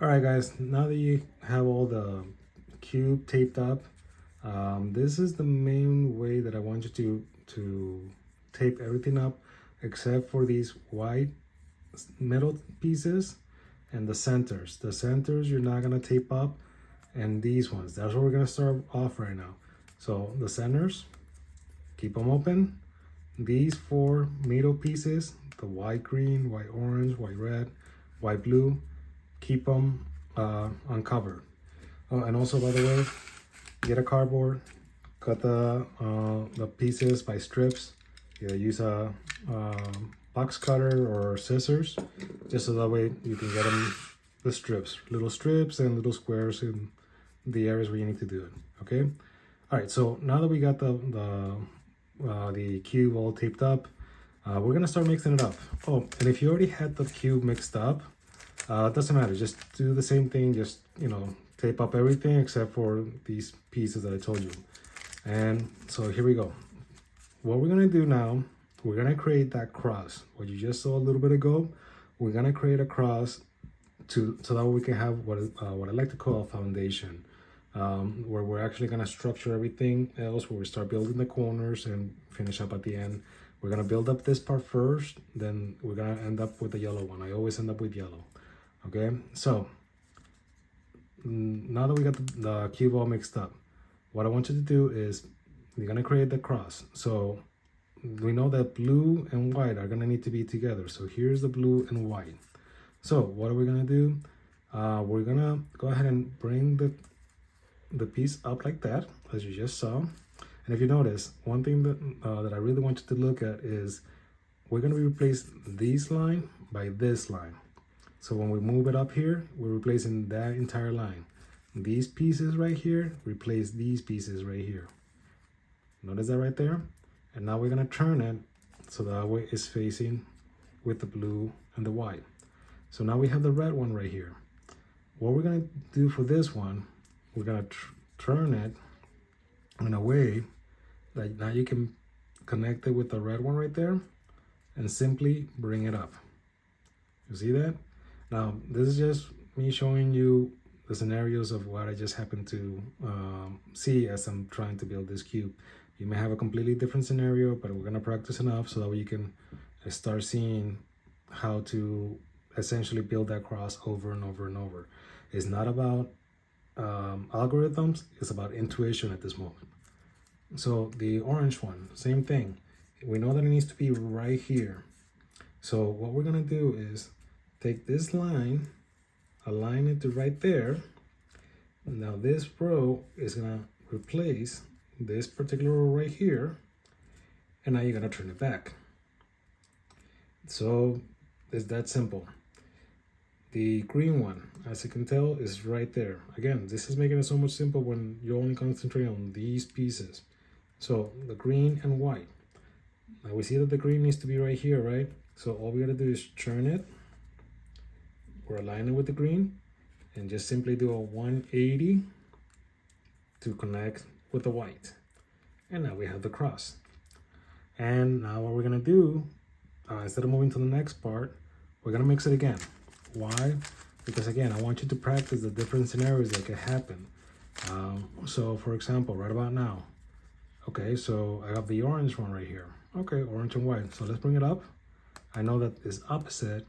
All right, guys, now that you have all the cube taped up, this is the main way that I want you to tape everything up, except for these white metal pieces and the centers. The centers you're not gonna tape up, and these ones, that's what we're gonna start off right now. So the centers, keep them open. These four middle pieces, the white green, white orange, white red, white blue, keep them uncovered. Oh, and also, by the way, get a cardboard, cut the pieces by strips. Either use a box cutter or scissors, just so that way you can get them the strips, little strips and little squares in the areas where you need to do it. Okay. All right. So now that we got the cube all taped up, we're gonna start mixing it up. Oh, and if you already had the cube mixed up, it doesn't matter. Just do the same thing. Just tape up everything except for these pieces that I told you. And so here we go. What we're gonna do now, we're gonna create that cross. What you just saw a little bit ago, we're gonna create a cross so that we can have what I like to call a foundation, where we're actually gonna structure everything else, where we start building the corners and finish up at the end. We're gonna build up this part first, then we're gonna end up with the yellow one. I always end up with yellow. Okay, so now that we got the cube all mixed up, what I want you to do is you're gonna create the cross. So we know that blue and white are gonna need to be together. So here's the blue and white. So what are we gonna do? We're gonna go ahead and bring the piece up like that, as you just saw. And if you notice, one thing that I really want you to look at is we're gonna replace this line by this line. So when we move it up here, we're replacing that entire line. These pieces right here replace these pieces right here. Notice that right there? And now we're gonna turn it so that way it's facing with the blue and the white. So now we have the red one right here. What we're gonna do for this one, we're gonna turn it in a way that now you can connect it with the red one right there and simply bring it up. You see that? Now, this is just me showing you the scenarios of what I just happened to see as I'm trying to build this cube. You may have a completely different scenario, but we're gonna practice enough so that you can start seeing how to essentially build that cross over and over and over. It's not about algorithms, it's about intuition at this moment. So the orange one, same thing. We know that it needs to be right here. So what we're gonna do is take this line, align it to right there. Now this row is gonna replace this particular row right here, and now you're gonna turn it back. So it's that simple. The green one, as you can tell, is right there. Again, this is making it so much simple when you only concentrate on these pieces. So the green and white. Now we see that the green needs to be right here, right? So all we gotta do is turn it. We're aligning with the green and just simply do a 180 to connect with the white. And now we have the cross. And now what we're gonna do, instead of moving to the next part, we're gonna mix it again. Why? Because again, I want you to practice the different scenarios that could happen. So for example, right about now, okay, so I have the orange one right here. Okay, orange and white. So let's bring it up. I know that it's opposite.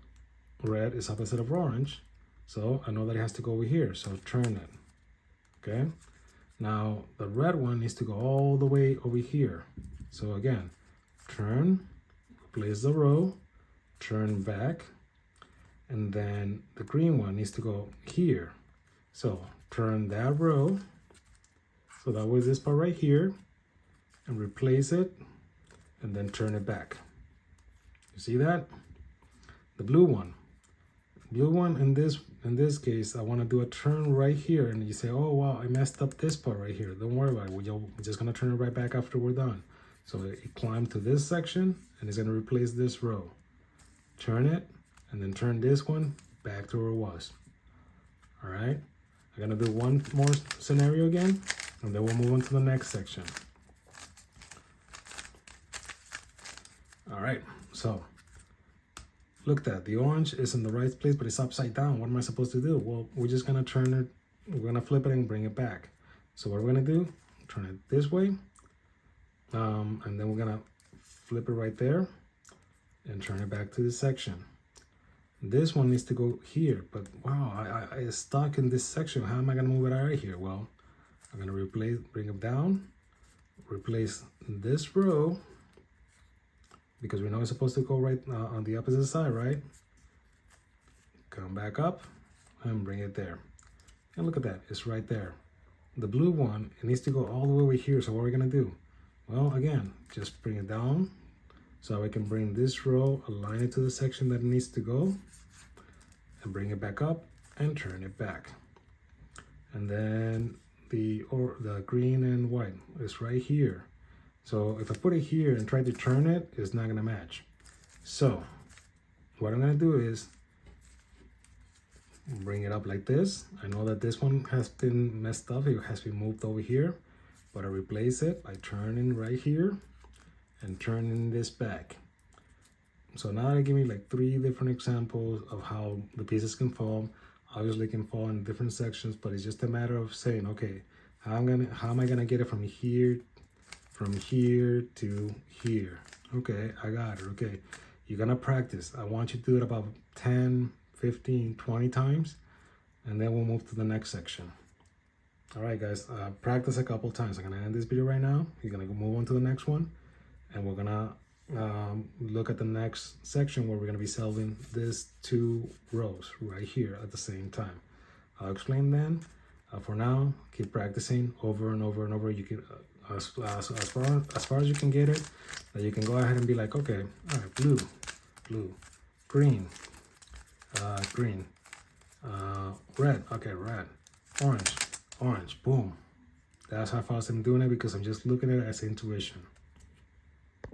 Red is opposite of orange, so I know that it has to go over here, so turn it. Okay, now the red one needs to go all the way over here. So again, turn, replace the row, turn back, and then the green one needs to go here. So turn that row, so that was this part right here, and replace it, and then turn it back. You see that? The blue one. Blue one, in this case, I want to do a turn right here, and you say, oh wow, I messed up this part right here. Don't worry about it. We're just gonna turn it right back after we're done. So it climbed to this section and it's gonna replace this row. Turn it and then turn this one back to where it was. All right, I'm gonna do one more scenario again, and then we'll move on to the next section. All right, so look at that. The orange is in the right place, but it's upside down. What am I supposed to do? Well, we're just gonna turn it, we're gonna flip it and bring it back. So what we're gonna do, turn it this way, and then we're gonna flip it right there and turn it back to this section. This one needs to go here, but wow, I is stuck in this section. How am I gonna move it out of here? Well, I'm gonna bring it down, replace this row, because we know it's supposed to go right on the opposite side, right? Come back up and bring it there. And look at that, it's right there. The blue one, it needs to go all the way over here. So what are we gonna do? Well, again, just bring it down so I can bring this row, align it to the section that it needs to go, and bring it back up and turn it back. And then the green and white is right here. So if I put it here and try to turn it, it's not gonna match. So what I'm gonna do is bring it up like this. I know that this one has been messed up. It has been moved over here, but I replace it by turning right here and turning this back. So now they give me like 3 different examples of how the pieces can fall. Obviously it can fall in different sections, but it's just a matter of saying, okay, how am I gonna get it from here to here? Okay, I got it. Okay, you're gonna practice. I want you to do it about 10, 15, 20 times, and then we'll move to the next section. All right, guys, practice a couple times. I'm gonna end this video right now. You're gonna move on to the next one, and we're gonna look at the next section where we're gonna be solving these 2 rows right here at the same time. I'll explain then. For now, keep practicing over and over and over. You can, as far as you can get it, that you can go ahead and be like, okay, all right, blue, green, green, red, okay, red, orange, boom. That's how fast I'm doing it, because I'm just looking at it as intuition.